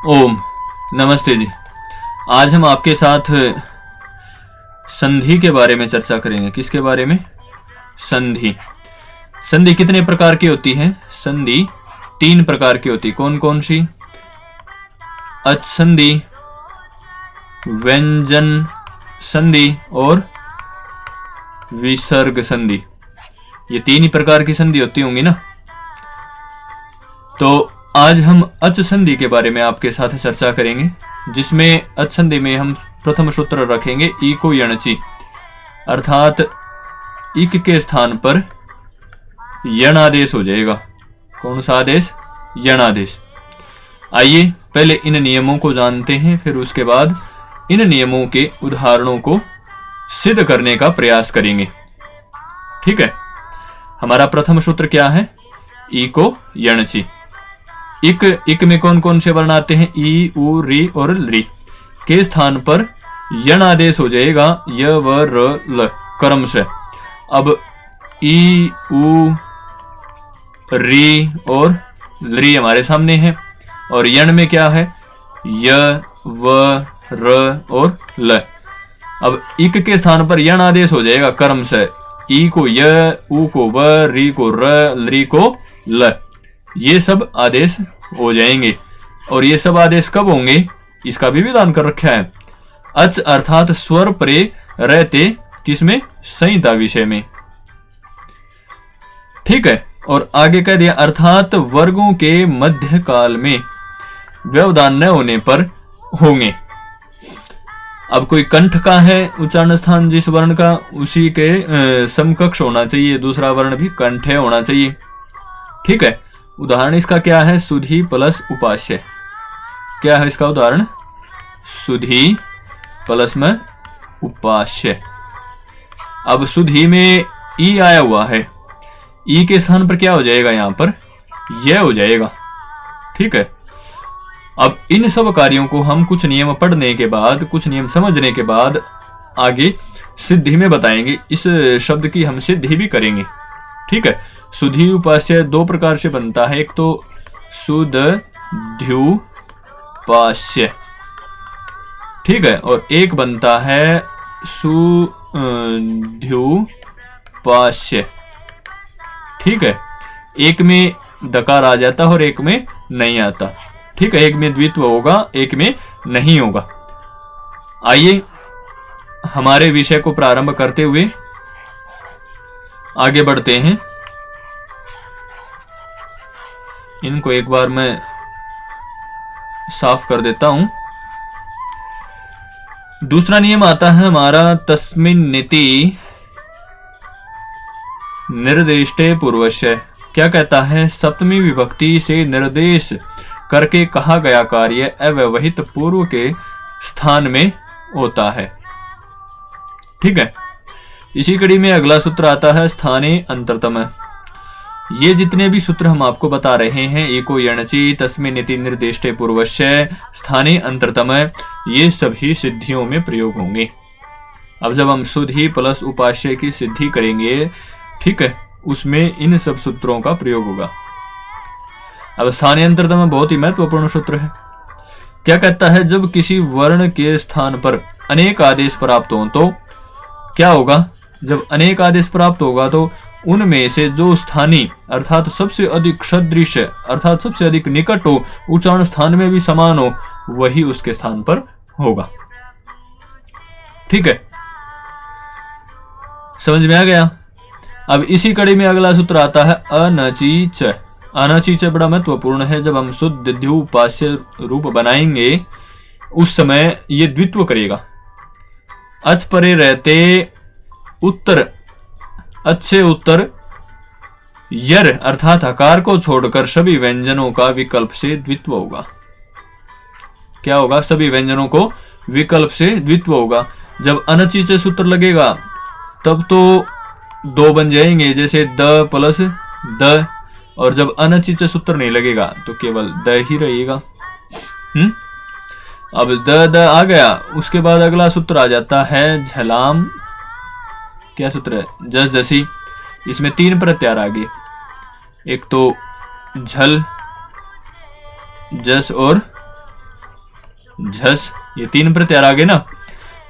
ओम नमस्ते जी। आज हम आपके साथ संधि के बारे में चर्चा करेंगे। किसके बारे में? संधि। संधि कितने प्रकार की होती है? संधि 3 प्रकार की होती। कौन कौन सी? अच संधि, व्यंजन संधि और विसर्ग संधि। ये 3 ही प्रकार की संधि होती होंगी ना। तो आज हम अच संधि के बारे में आपके साथ चर्चा करेंगे, जिसमें अच संधि में हम प्रथम सूत्र रखेंगे इको यणचि, अर्थात इक के स्थान पर यण आदेश हो जाएगा। कौन सा आदेश? यण आदेश। आइए पहले इन नियमों को जानते हैं, फिर उसके बाद इन नियमों के उदाहरणों को सिद्ध करने का प्रयास करेंगे। ठीक है। हमारा प्रथम सूत्र क्या है? इको यणचि। इक में कौन कौन से वर्ण आते हैं? ई, उ, री और ली के स्थान पर यण आदेश हो जाएगा य, व, र, ल क्रम से। अब ई, उ, री और ली हमारे सामने है, और यण में क्या है? य, व, र और ल। अब इक के स्थान पर यण आदेश हो जाएगा क्रम से। ई को य, उ को व, री को र, ली को ल। ये सब आदेश हो जाएंगे। और ये सब आदेश कब होंगे? इसका भी विधान कर रखा है। अच अर्थात स्वर परे रहते किसमें? संहिता विषय में। ठीक है। और आगे कह दिया अर्थात वर्गों के मध्य काल में व्यवधान न होने पर होंगे। अब कोई कंठ का है उच्चारण स्थान जिस वर्ण का, उसी के समकक्ष होना चाहिए दूसरा वर्ण भी कंठ होना चाहिए। ठीक है। उदाहरण इसका क्या है? सुधी प्लस उपास्य। क्या है इसका उदाहरण? सुधी प्लस में उपास्य। अब सुधी में ई आया हुआ है, ई के स्थान पर क्या हो जाएगा? यहां पर यह हो जाएगा। ठीक है। अब इन सब कार्यों को हम कुछ नियम पढ़ने के बाद, कुछ नियम समझने के बाद आगे सिद्धि में बताएंगे। इस शब्द की हम सिद्धि भी करेंगे। ठीक है। सुधी उपास्य 2 प्रकार से बनता है। एक तो सुदध्युपास्य, ठीक है, और एक बनता है सुध्युपास्य। ठीक है। एक में दकार आ जाता है और एक में नहीं आता। ठीक है। एक में द्वित्व होगा, एक में नहीं होगा। आइए हमारे विषय को प्रारंभ करते हुए आगे बढ़ते हैं। इनको एक बार मैं साफ कर देता हूं। दूसरा नियम आता है हमारा तस्मिन् निति निर्दिष्टे पूर्वस्य। क्या कहता है? सप्तमी विभक्ति से निर्देश करके कहा गया कार्य अव्यवहित पूर्व के स्थान में होता है। ठीक है। इसी कड़ी में अगला सूत्र आता है स्थाने अंतरतम। ये जितने भी सूत्र हम आपको बता रहे हैं, एको यणचि, तस्मिन् निति निर्दिष्टे पूर्वस्य, स्थाने अंतरतम, ये सभी सिद्धियों में प्रयोग होंगे। अब जब हम सुधी प्लस उपास्य की सिद्धि करेंगे, ठीक है, उसमें इन सब सूत्रों का प्रयोग होगा। अब स्थाने अंतरतम बहुत ही महत्वपूर्ण सूत्र है। क्या कहता है? जब किसी वर्ण के स्थान पर अनेक आदेश प्राप्त हो तो क्या होगा? जब अनेक आदेश प्राप्त होगा तो उनमें से जो स्थानीय अर्थात सबसे अधिक सदृश अर्थात सबसे अधिक निकट हो, उच्चारण स्थान में भी समान हो, वही उसके स्थान पर होगा। ठीक है। समझ में आ गया? अब इसी कड़ी में अगला सूत्र आता है अनचि च। अनचि च बड़ा महत्वपूर्ण है। जब हम शुद्ध द्युपास्य रूप बनाएंगे उस समय ये द्वित्व करेगा। अच परे रहते उत्तर, अच्छे उत्तर यर अर्थात हकार को छोड़कर सभी व्यंजनों का विकल्प से द्वित्व होगा। क्या होगा? सभी व्यंजनों को विकल्प से द्वित्व होगा। जब अनचि च सूत्र लगेगा तब तो 2 बन जाएंगे, जैसे द प्लस द, और जब अनचि च सूत्र नहीं लगेगा तो केवल द ही रहेगा। अब द आ गया। उसके बाद अगला सूत्र आ जाता है झलाम। क्या सूत्र है? जस जसी। इसमें 3 प्रत्यार आ गए। एक तो झल, जस और झस, ये 3 प्रत्यार आ गए ना।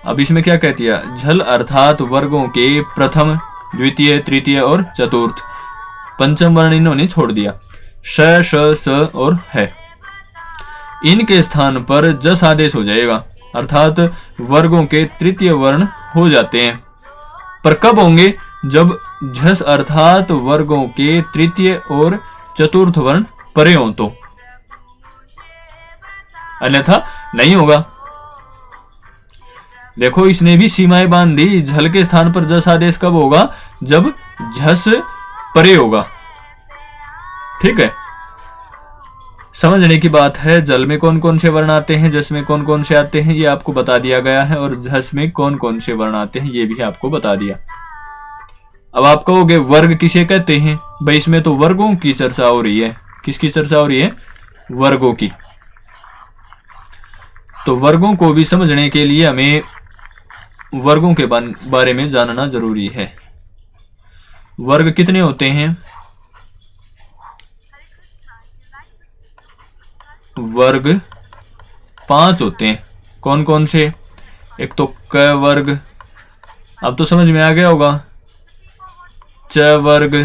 अब इसमें क्या कहती है, झल अर्थात वर्गों के प्रथम, द्वितीय, तृतीय और चतुर्थ, पंचम वर्ण इन्होंने छोड़ दिया, श, श, स और है। इनके स्थान पर जस आदेश हो जाएगा, अर्थात वर्गों के तृतीय वर्ण हो जाते हैं। पर कब होंगे, जब झस अर्थात वर्गों के तृतीय और चतुर्थ वर्ण परे हों तो, अन्यथा नहीं होगा। देखो इसने भी सीमाएं बांध दी, झल के स्थान पर जस आदेश कब होगा, जब झस परे होगा। ठीक है, समझने की बात है। जल में कौन कौन से वर्ण आते हैं, जस में कौन कौन से आते हैं, ये आपको बता दिया गया है, और झस में कौन कौन से वर्ण आते हैं ये भी आपको बता दिया। अब आप कहोगे वर्ग किसे कहते हैं, भाई इसमें तो वर्गों की चर्चा हो रही है। किसकी चर्चा हो रही है, वर्गों की। तो वर्गों को भी समझने के लिए हमें वर्गों के बारे में जानना जरूरी है। वर्ग कितने होते हैं, वर्ग 5 होते हैं। कौन कौन से, एक तो क वर्ग, अब तो समझ में आ गया होगा, च वर्ग,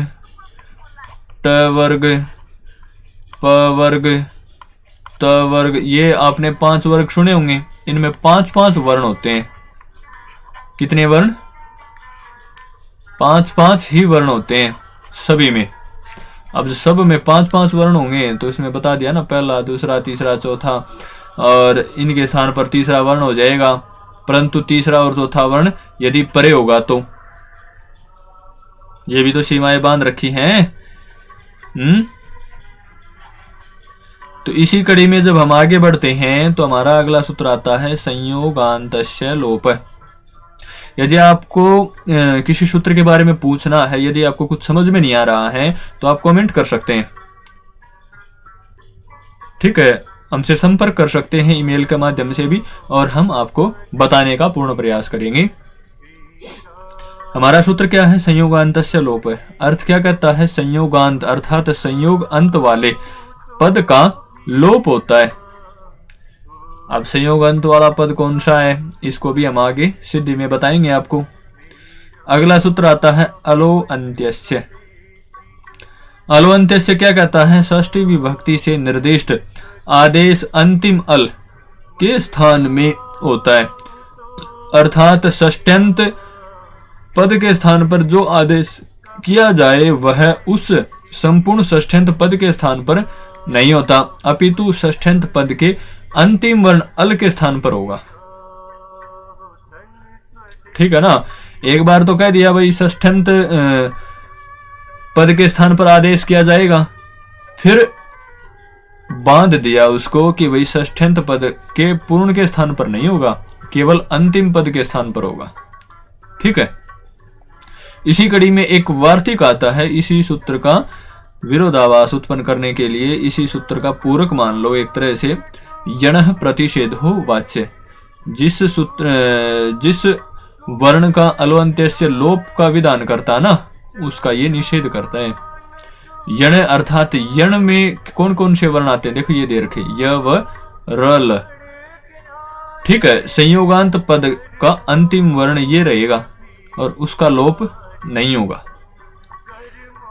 ट वर्ग, प वर्ग, त वर्ग, ये आपने 5 वर्ग सुने होंगे। इनमें 5-5 वर्ण होते हैं। कितने वर्ण, 5-5 ही वर्ण होते हैं सभी में। अब सब में 5-5 वर्ण होंगे तो इसमें बता दिया ना, पहला, दूसरा, तीसरा, चौथा, और इनके स्थान पर तीसरा वर्ण हो जाएगा। परंतु तीसरा और चौथा वर्ण यदि परे होगा तो, ये भी तो सीमाएं बांध रखी हैं। तो इसी कड़ी में जब हम आगे बढ़ते हैं तो हमारा अगला सूत्र आता है संयोगान्तस्य लोप। यदि आपको किसी सूत्र के बारे में पूछना है, यदि आपको कुछ समझ में नहीं आ रहा है तो आप कमेंट कर सकते हैं। ठीक है, हमसे संपर्क कर सकते हैं ईमेल के माध्यम से भी, और हम आपको बताने का पूर्ण प्रयास करेंगे। हमारा सूत्र क्या है, संयोगान्तस्य लोप। अर्थ क्या कहता है, संयोगांत अर्थात संयोग अंत वाले पद का लोप होता है। अब संयोग अंत वाला पद कौन सा है, इसको भी हम आगे सिद्धि में बताएंगे आपको। अगला सूत्र आता है अलो अंत्यस्य। अलो अंत्यस्य क्या कहता है, षष्ठी विभक्ति से निर्दिष्ट आदेश अंतिम अल के स्थान में होता है, अर्थात षष्ट्यंत पद के स्थान पर जो आदेश किया जाए वह उस संपूर्ण षष्ठ्यंत पद के स्थान पर नहीं होता, अपितु षष्ठ्यंत पद के अंतिम वर्ण अल के स्थान पर होगा। ठीक है ना, एक बार तो कह दिया भाई षष्ठ्यंत पद के स्थान पर आदेश किया जाएगा, फिर बांध दिया उसको कि भाई षष्ठ्यंत पद के पूर्ण के स्थान पर नहीं होगा, केवल अंतिम पद के स्थान पर होगा। ठीक है, इसी कड़ी में एक वार्तिक आता है। इसी सूत्र का विरोधाभास उत्पन्न करने के लिए इसी सूत्र का पूरक मान लो एक तरह से, यणः प्रतिषेधो वाच्य। जिस वर्ण का अलोअंत्यस्य लोप का विधान करता ना, उसका ये निषेध करता है। यण अर्थात यण में कौन कौन से वर्ण आते हैं, देखो ये दे रखे, य व र ल। ठीक है, संयोगांत पद का अंतिम वर्ण ये रहेगा और उसका लोप नहीं होगा।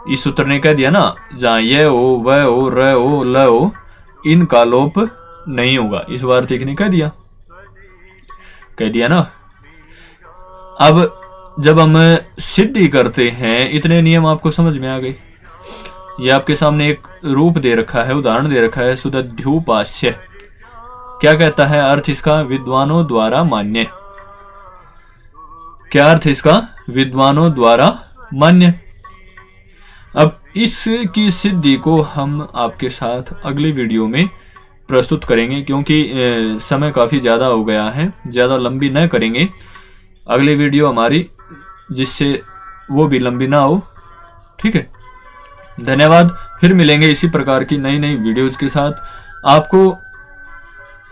इस सूत्र ने कह दिया ना, जहां ये हो, वह हो, र हो, ल हो, इनका लोप नहीं होगा। इस वार्तिक ने कह दिया ना। अब जब हम सिद्धि करते हैं, इतने नियम आपको समझ में आ गए। ये आपके सामने एक रूप दे रखा है, उदाहरण दे रखा है, सुदध्युपास्य। क्या कहता है अर्थ इसका, विद्वानों द्वारा मान्य। क्या अर्थ इसका, विद्वानों द्वारा मान्य। अब इसकी सिद्धि को हम आपके साथ अगली वीडियो में प्रस्तुत करेंगे, क्योंकि समय काफी ज्यादा हो गया है, ज्यादा लंबी न करेंगे अगली वीडियो हमारी, जिससे वो भी लंबी ना हो। ठीक है, धन्यवाद। फिर मिलेंगे इसी प्रकार की नई नई वीडियोज के साथ। आपको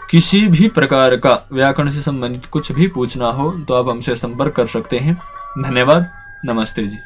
किसी भी प्रकार का व्याकरण से संबंधित कुछ भी पूछना हो तो आप हमसे संपर्क कर सकते हैं। धन्यवाद, नमस्ते जी।